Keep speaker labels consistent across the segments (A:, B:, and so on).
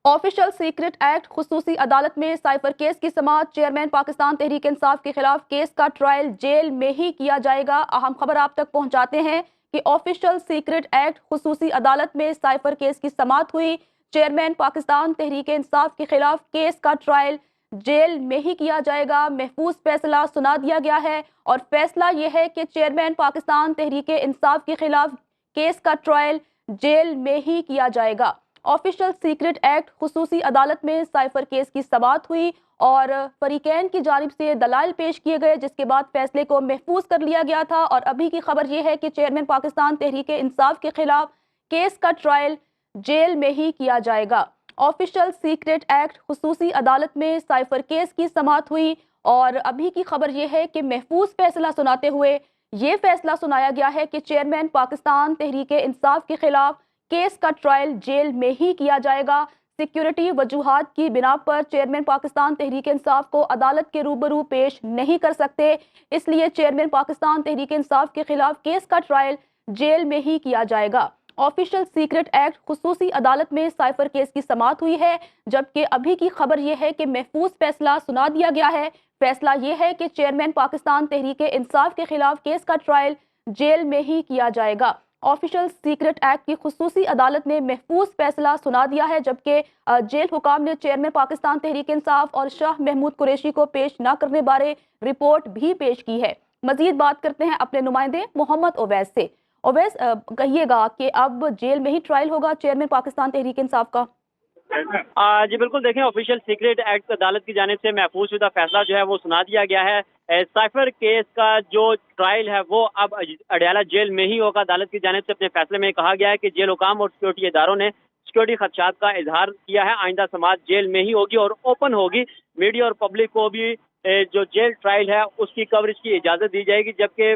A: Official secret act خصوصی عدالت میں سائفر کیس کی سماعت، چیئرمین پاکستان تحریک انصاف کے خلاف کیس کا ٹرائل جیل میں ہی کیا جائے گا۔ اہم خبر آپ تک پہنچاتے ہیں کہ آفیشل سیکرٹ ایکٹ خصوصی عدالت میں سائفر کیس کی سماعت ہوئی، چیئرمین پاکستان تحریک انصاف کے خلاف کیس کا ٹرائل جیل میں ہی کیا جائے گا۔ محفوظ فیصلہ سنا دیا گیا ہے اور فیصلہ یہ ہے کہ چیئرمین پاکستان تحریک انصاف کے خلاف کیس کا ٹرائل جیل میں ہی کیا جائے گا۔ آفیشل سیکرٹ ایکٹ خصوصی عدالت میں سائفر کیس کی سماعت ہوئی اور فریقین کی جانب سے دلائل پیش کیے گئے، جس کے بعد فیصلے کو محفوظ کر لیا گیا تھا۔ اور ابھی کی خبر یہ ہے کہ چیئرمین پاکستان تحریک انصاف کے خلاف کیس کا ٹرائل جیل میں ہی کیا جائے گا۔ آفیشل سیکرٹ ایکٹ خصوصی عدالت میں سائفر کیس کی سماعت ہوئی اور ابھی کی خبر یہ ہے کہ محفوظ فیصلہ سناتے ہوئے یہ فیصلہ سنایا گیا ہے کہ چیئرمین پاکستان تحریک انصاف کے خلاف کیس کا ٹرائل جیل میں ہی کیا جائے گا۔ سیکیورٹی وجوہات کی بنا پر چیئرمین پاکستان تحریک انصاف کو عدالت کے روبرو پیش نہیں کر سکتے، اس لیے چیئرمین پاکستان تحریک انصاف کے خلاف کیس کا ٹرائل جیل میں ہی کیا جائے گا۔ آفیشل سیکرٹ ایکٹ خصوصی عدالت میں سائفر کیس کی سماعت ہوئی ہے، جبکہ ابھی کی خبر یہ ہے کہ محفوظ فیصلہ سنا دیا گیا ہے۔ فیصلہ یہ ہے کہ چیئرمین پاکستان تحریک انصاف کے خلاف کیس کا ٹرائل جیل میں ہی کیا جائے گا۔ آفیشل سیکرٹ ایکٹ کی خصوصی عدالت نے محفوظ فیصلہ سنا دیا ہے، جبکہ جیل حکام نے چیئرمین پاکستان تحریک انصاف اور شاہ محمود قریشی کو پیش نہ کرنے بارے رپورٹ بھی پیش کی ہے۔ مزید بات کرتے ہیں اپنے نمائندے محمد اویس سے۔ اویس، کہیے گا کہ اب جیل میں ہی ٹرائل ہوگا چیئرمین پاکستان تحریک انصاف کا؟
B: جی بالکل، دیکھیں آفیشیل سیکرٹ ایکٹ عدالت کی جانب سے محفوظ شدہ فیصلہ جو ہے وہ سنا دیا گیا ہے۔ سائفر کیس کا جو ٹرائل ہے وہ اب اڈیالہ جیل میں ہی ہوگا۔ عدالت کی جانب سے اپنے فیصلے میں کہا گیا ہے کہ جیل حکام اور سیکورٹی اداروں نے سیکورٹی خدشات کا اظہار کیا ہے، آئندہ سماعت جیل میں ہی ہوگی اور اوپن ہوگی۔ میڈیا اور پبلک کو بھی جو جیل ٹرائل ہے اس کی کوریج کی اجازت دی جائے گی، جبکہ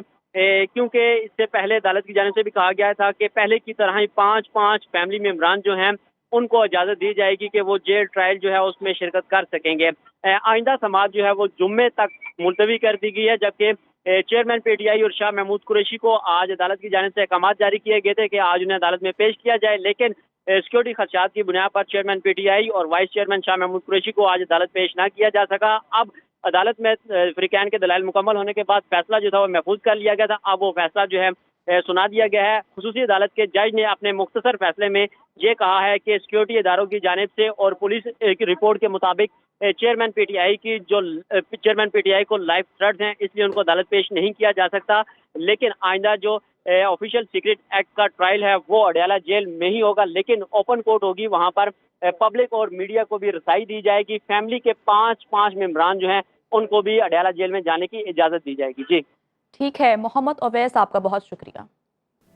B: کیونکہ اس سے پہلے عدالت کی جانب سے بھی کہا گیا تھا کہ پہلے کی طرح ہی پانچ فیملی ممبران جو ہیں ان کو اجازت دی جائے گی کہ وہ جیل ٹرائل جو ہے اس میں شرکت کر سکیں گے۔ آئندہ سماعت جو ہے وہ جمعے تک ملتوی کر دی گئی ہے، جبکہ چیئرمین پی ٹی آئی اور شاہ محمود قریشی کو آج عدالت کی جانب سے احکامات جاری کیے گئے تھے کہ آج انہیں عدالت میں پیش کیا جائے، لیکن سیکورٹی خدشات کی بنیاد پر چیئرمین پی ٹی آئی اور وائس چیئرمین شاہ محمود قریشی کو آج عدالت پیش نہ کیا جا سکا۔ اب عدالت میں فریقین کے دلائل مکمل ہونے کے بعد فیصلہ جو تھا وہ محفوظ کر لیا گیا تھا، اب وہ فیصلہ جو ہے سنا دیا گیا ہے۔ خصوصی عدالت کے جج نے اپنے مختصر فیصلے میں یہ کہا ہے کہ سیکورٹی اداروں کی جانب سے اور پولیس کی رپورٹ کے مطابق چیئرمین پی ٹی آئی کو لائف تھریٹس ہیں، اس لیے ان کو عدالت پیش نہیں کیا جا سکتا، لیکن آئندہ جو آفیشیل سیکرٹ ایکٹ کا ٹرائل ہے وہ اڈیالہ جیل میں ہی ہوگا، لیکن اوپن کورٹ ہوگی، وہاں پر پبلک اور میڈیا کو بھی رسائی دی جائے گی۔ فیملی کے پانچ ممبران جو ہیں ان کو بھی اڈیالہ جیل میں جانے کی اجازت دی جائے گی۔ جی
A: ٹھیک ہے محمد اویس، آپ کا بہت شکریہ۔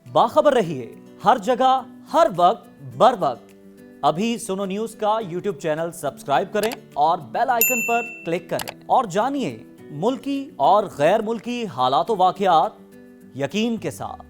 C: باخبر رہیے ہر جگہ ہر وقت بر وقت۔ ابھی سنو نیوز کا یوٹیوب چینل سبسکرائب کریں اور بیل آئیکن پر کلک کریں اور جانیے ملکی اور غیر ملکی حالات و واقعات یقین کے ساتھ۔